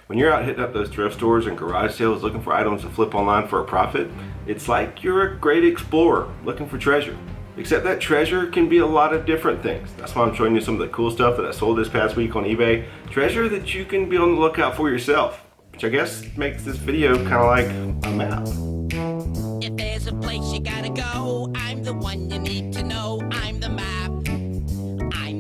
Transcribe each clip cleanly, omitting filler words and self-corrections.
When you're out hitting up those thrift stores and garage sales looking for items to flip online for a profit, it's like you're a great explorer looking for treasure. Except that treasure can be a lot of different things. That's why I'm showing you some of the cool stuff that I sold this past week on eBay. Treasure that you can be on the lookout for yourself, which I guess makes this video kind of like a map. If there's a place you gotta go, I'm the one you need to know. I'm the map. I'm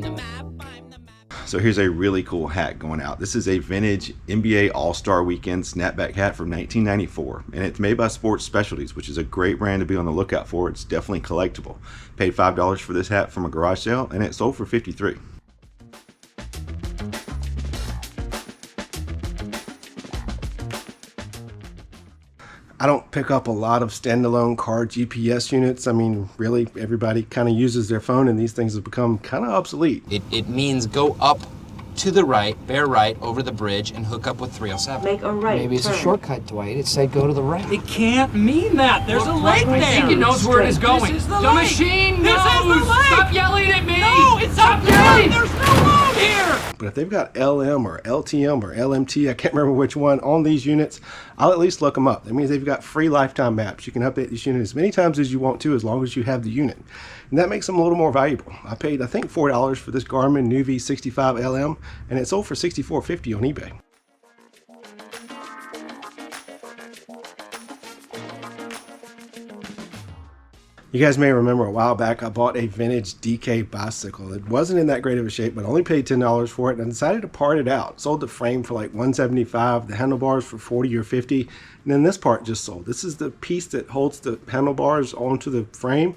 the map. I'm the map. So here's a really cool hat going out. This is a vintage NBA All-Star Weekend snapback hat from 1994, and it's made by Sports Specialties, which is a great brand to be on the lookout for. It's definitely collectible. Paid $5 for this hat from a garage sale, and it sold for $53. I don't pick up a lot of standalone car GPS units. I mean, really, everybody kind of uses their phone, and these things have become kind of obsolete. It means go up to the right, bear right, over the bridge, and hook up with 307. Make a right Maybe it's turn. a shortcut, Dwight. It said go to the right. It can't mean that. There's a lake I there. think it knows where it is going. This is the The lake. machine This knows. is the lake. Stop yelling at me. No, it's Stop up yelling. there. There's no road here. But if they've got LM or LTM or LMT, I can't remember which one, on these units, I'll at least look them up. That means they've got free lifetime maps. You can update this unit as many times as you want to, as long as you have the unit. And that makes them a little more valuable. I paid, I think, $4 for this Garmin Nuvi 65 LM, and it sold for $64.50 on eBay. You guys may remember a while back I bought a vintage DK bicycle. It wasn't in that great of a shape, but I only paid $10 for it and decided to part it out. Sold the frame for like $175, the handlebars for $40 or $50, and then this part just sold. This is the piece that holds the handlebars onto the frame.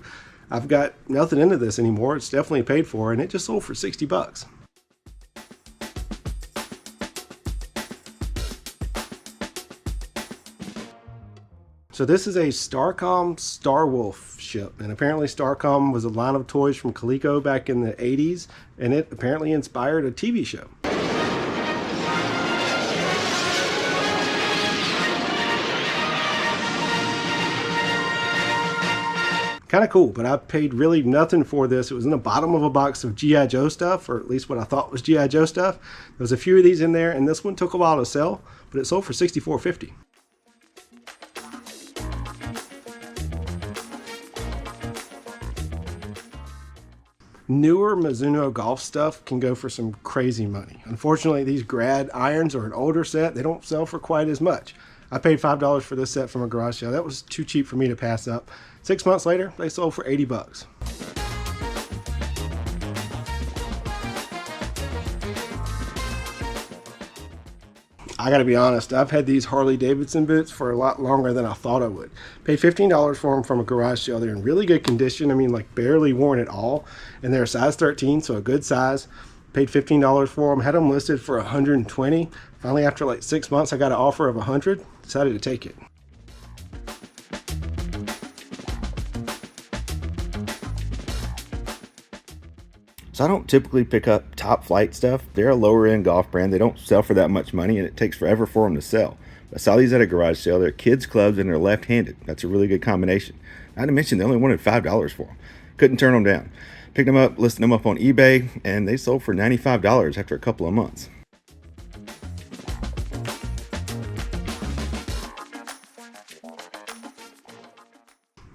I've got nothing into this anymore. It's definitely paid for, and it just sold for 60 bucks. So this is a Starcom Starwolf ship, and apparently Starcom was a line of toys from Coleco back in the 80s, and it apparently inspired a TV show. Kind of cool, but I paid really nothing for this. It was in the bottom of a box of G.I. Joe stuff, or at least what I thought was G.I. Joe stuff. There was a few of these in there, and this one took a while to sell, but it sold for $64.50. Newer Mizuno golf stuff can go for some crazy money. Unfortunately, these grad irons are an older set. They don't sell for quite as much. I paid $5 for this set from a garage sale. That was too cheap for me to pass up. 6 months later, they sold for 80 bucks. I gotta be honest, I've had these Harley Davidson boots for a lot longer than I thought I would. Paid $15 for them from a garage sale. They're in really good condition. I mean, like barely worn at all. And they're a size 13, so a good size. Paid $15 for them. Had them listed for $120. Finally, after like 6 months, I got an offer of $100. Decided to take it. So I don't typically pick up Top Flight stuff. They're a lower end golf brand. They don't sell for that much money, and it takes forever for them to sell. I saw these at a garage sale. They're kids clubs and they're left-handed. That's a really good combination. Not to mention they only wanted $5 for them. Couldn't turn them down. Picked them up, listed them up on eBay, and they sold for $95 after a couple of months.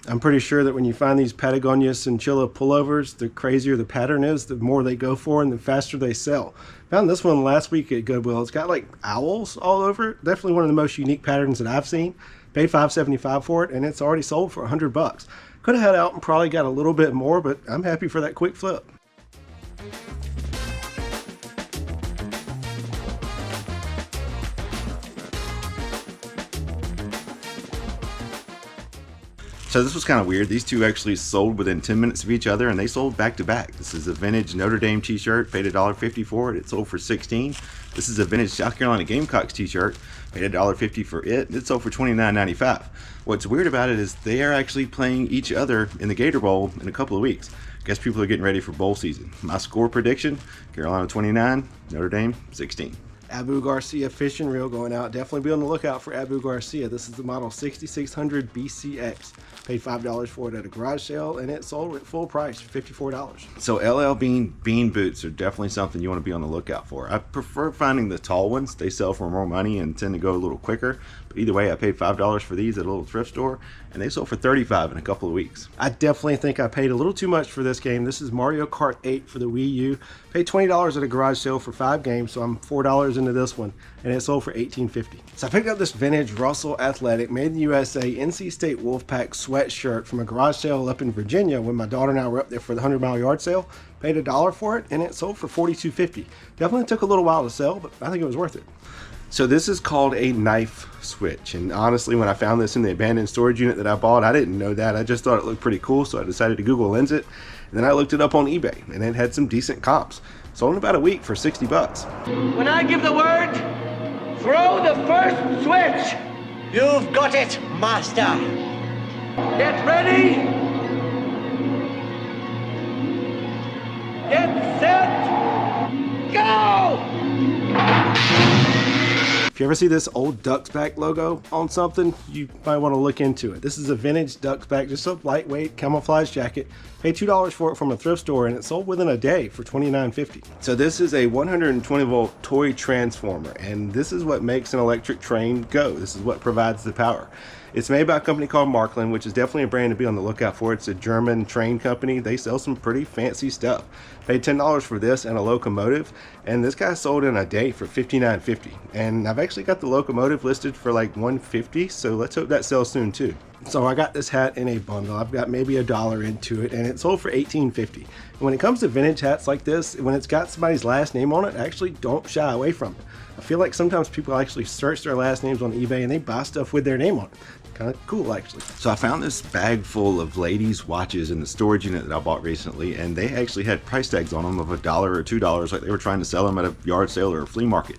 I'm pretty sure that when you find these Patagonia Cinchilla pullovers, the crazier the pattern is, the more they go for and the faster they sell. Found this one last week at Goodwill. It's got like owls all over it. Definitely one of the most unique patterns that I've seen. Paid $5.75 for it, and it's already sold for $100 bucks. Could have had out and probably got a little bit more, but I'm happy for that quick flip. So this was kind of weird. These two actually sold within 10 minutes of each other, and they sold back to back. This is a vintage Notre Dame t-shirt, paid $1.50 for it. It sold for $16. This is a vintage South Carolina Gamecocks t-shirt, paid $1.50 for it. It sold for $29.95. What's weird about it is they are actually playing each other in the Gator Bowl in a couple of weeks. Guess people are getting ready for bowl season. My score prediction, Carolina 29, Notre Dame 16. Abu Garcia fishing reel going out. Definitely be on the lookout for Abu Garcia. This is the model 6600 BCX. Paid $5 for it at a garage sale, and it sold at full price for $54. So LL Bean bean boots are definitely something you want to be on the lookout for. I prefer finding the tall ones. They sell for more money and tend to go a little quicker. But either way, I paid $5 for these at a little thrift store, and they sold for $35 in a couple of weeks. I definitely think I paid a little too much for this game. This is Mario Kart 8 for the Wii U. Paid $20 at a garage sale for 5 games, so I'm $4 into this one, and it sold for $18.50. So I picked up this vintage Russell Athletic Made in the USA NC State Wolfpack sweatshirt from a garage sale up in Virginia when my daughter and I were up there for the 100-mile yard sale. Paid $1 for it, and it sold for $42.50. Definitely took a little while to sell, but I think it was worth it. So this is called a knife switch, and honestly, when I found this in the abandoned storage unit that I bought, I didn't know that. I just thought it looked pretty cool, so I decided to Google lens it, and then I looked it up on eBay, and it had some decent comps. Sold in about a week for $60. When I give the word, throw the first switch. You've got it, master. Get ready. Get set. Go! If you ever see this old Ducks Back logo on something, you might want to look into it. This is a vintage Ducks Back, just a lightweight camouflage jacket. Paid $2 for it from a thrift store, and it sold within a day for $29.50. So this is a 120 volt toy transformer, and this is what makes an electric train go. This is what provides the power. It's made by a company called Markland, which is definitely a brand to be on the lookout for. It's a German train company. They sell some pretty fancy stuff. Paid $10 for this and a locomotive, and this guy sold in a day for $59.50. And I've actually got the locomotive listed for like $150, so let's hope that sells soon too. So I got this hat in a bundle. I've got maybe $1 into it, and it sold for $18.50. And when it comes to vintage hats like this, when it's got somebody's last name on it, actually don't shy away from it. I feel like sometimes people actually search their last names on eBay and they buy stuff with their name on it. Kind of cool, actually. So I found this bag full of ladies' watches in the storage unit that I bought recently, and they actually had price tags on them of $1 or $2, like they were trying to sell them at a yard sale or a flea market.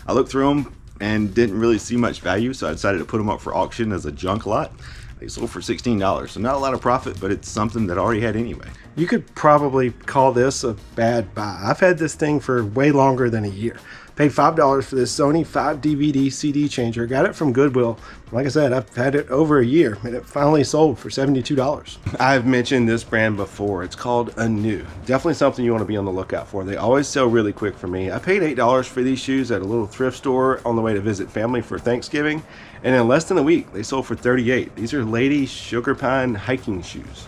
I looked through them and didn't really see much value, so I decided to put them up for auction as a junk lot. They sold for $16, so not a lot of profit, but it's something that I already had anyway. You could probably call this a bad buy. I've had this thing for way longer than a year. Paid $5 for this Sony 5 DVD CD changer. Got it from Goodwill. Like I said, I've had it over a year, and it finally sold for $72. I've mentioned this brand before. It's called Anew. Definitely something you want to be on the lookout for. They always sell really quick for me. I paid $8 for these shoes at a little thrift store on the way to visit family for Thanksgiving, and in less than a week, they sold for $38. These are lady sugar pine hiking shoes.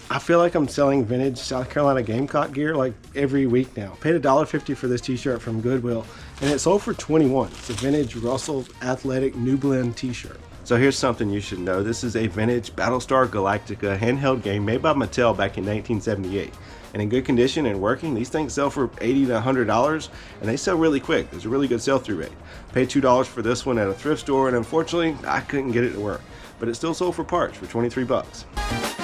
I feel like I'm selling vintage South Carolina Gamecock gear like every week now. Paid $1.50 for this t-shirt from Goodwill, and it sold for $21. It's a vintage Russell Athletic New Blend t-shirt. So here's something you should know. This is a vintage Battlestar Galactica handheld game made by Mattel back in 1978. And in good condition and working, these things sell for $80 to $100, and they sell really quick. There's a really good sell-through rate. Paid $2 for this one at a thrift store, and unfortunately, I couldn't get it to work. But it still sold for parts for $23.